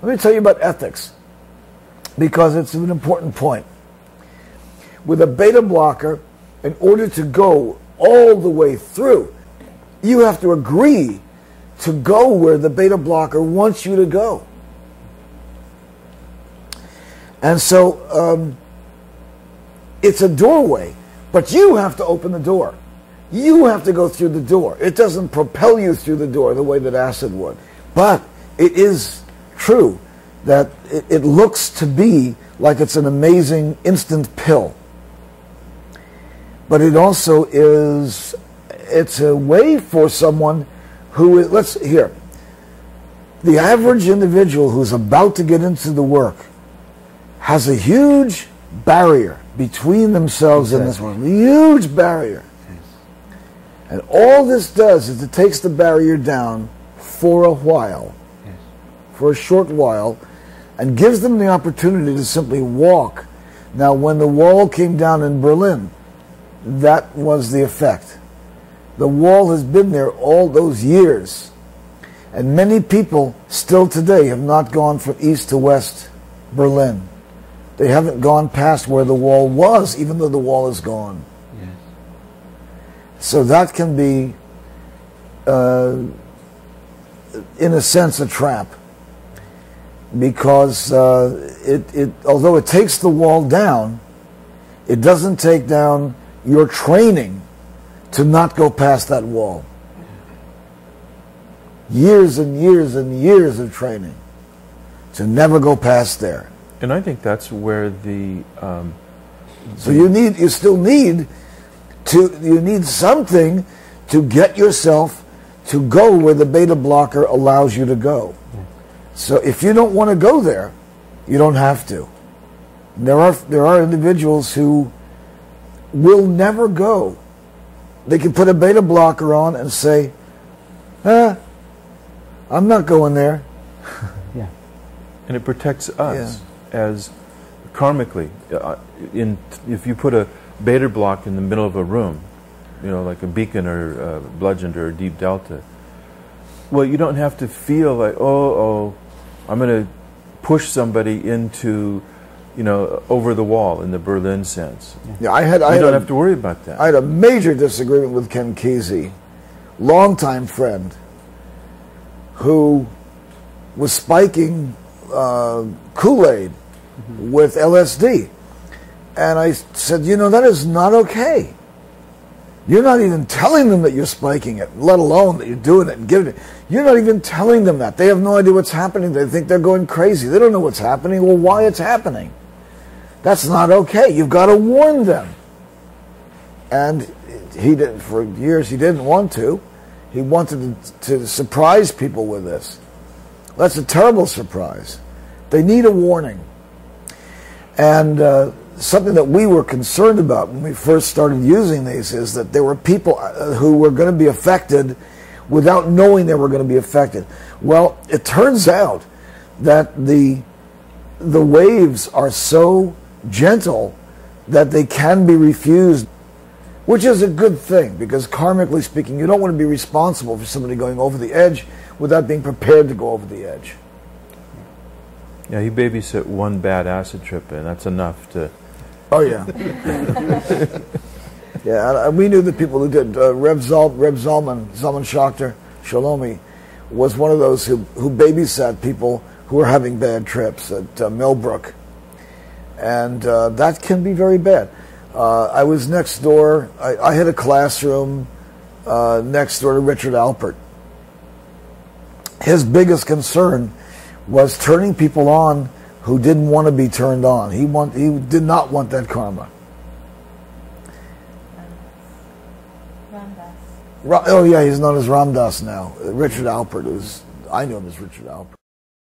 Let me tell you about ethics, because it's an important point. With a beta blocker, in order to go all the way through, you have to agree to go where the beta blocker wants you to go. And so it's a doorway, but you have to open the door. You have to go through the door. It doesn't propel you through the door the way that acid would. But it is true that it looks to be like it's an amazing instant pill. But it also is, it's a way for someone who is, the average individual who's about to get into the work has a huge barrier between themselves and this world. A huge barrier. And all this does is it takes the barrier down for a while, for a short while, and gives them the opportunity to simply walk. Now, when the wall came down in Berlin, that was the effect. The wall has been there all those years. And many people still today have not gone from east to west Berlin. They haven't gone past where the wall was, even though the wall is gone. Yes. So that can be, in a sense, a trap. Because although it takes the wall down, it doesn't take down your training to not go past that wall. Years and years and years of training to never go past there. And I think that's where so you still need something to get yourself to go where the beta blocker allows you to go. So if you don't want to go there, you don't have to. There are individuals who will never go. They can put a beta blocker on and say, I'm not going there. Yeah. And it protects us as karmically. If you put a beta block in the middle of a room, you know, like a beacon or bludgeoned or a deep delta, well, you don't have to feel like, I'm going to push somebody into, you know, over the wall in the Berlin sense. Yeah, you don't have to worry about that. I had a major disagreement with Ken Kesey, longtime friend, who was spiking Kool-Aid with LSD. And I said, you know, that is not okay. You're not even telling them that you're spiking it, let alone that you're doing it and giving it. You're not even telling them that. They have no idea what's happening. They think they're going crazy. They don't know what's happening or why it's happening. That's not okay. You've got to warn them. And he did, for years he didn't want to. He wanted to surprise people with this. That's a terrible surprise. They need a warning. And something that we were concerned about when we first started using these is that there were people who were going to be affected without knowing they were going to be affected. Well, it turns out that the waves are so gentle that they can be refused, which is a good thing, because karmically speaking, you don't want to be responsible for somebody going over the edge without being prepared to go over the edge. Yeah, he babysit one bad acid trip, and that's enough to... Oh, yeah. Yeah, we knew the people who did. Reb Zalman Schachter, Shalomi, was one of those who babysat people who were having bad trips at Millbrook. And that can be very bad. I was next door. I had a classroom next door to Richard Alpert. His biggest concern was turning people on who didn't want to be turned on. He did not want that karma. Oh yeah, he's known as Ramdas now. Richard Alpert, I knew him as Richard Alpert.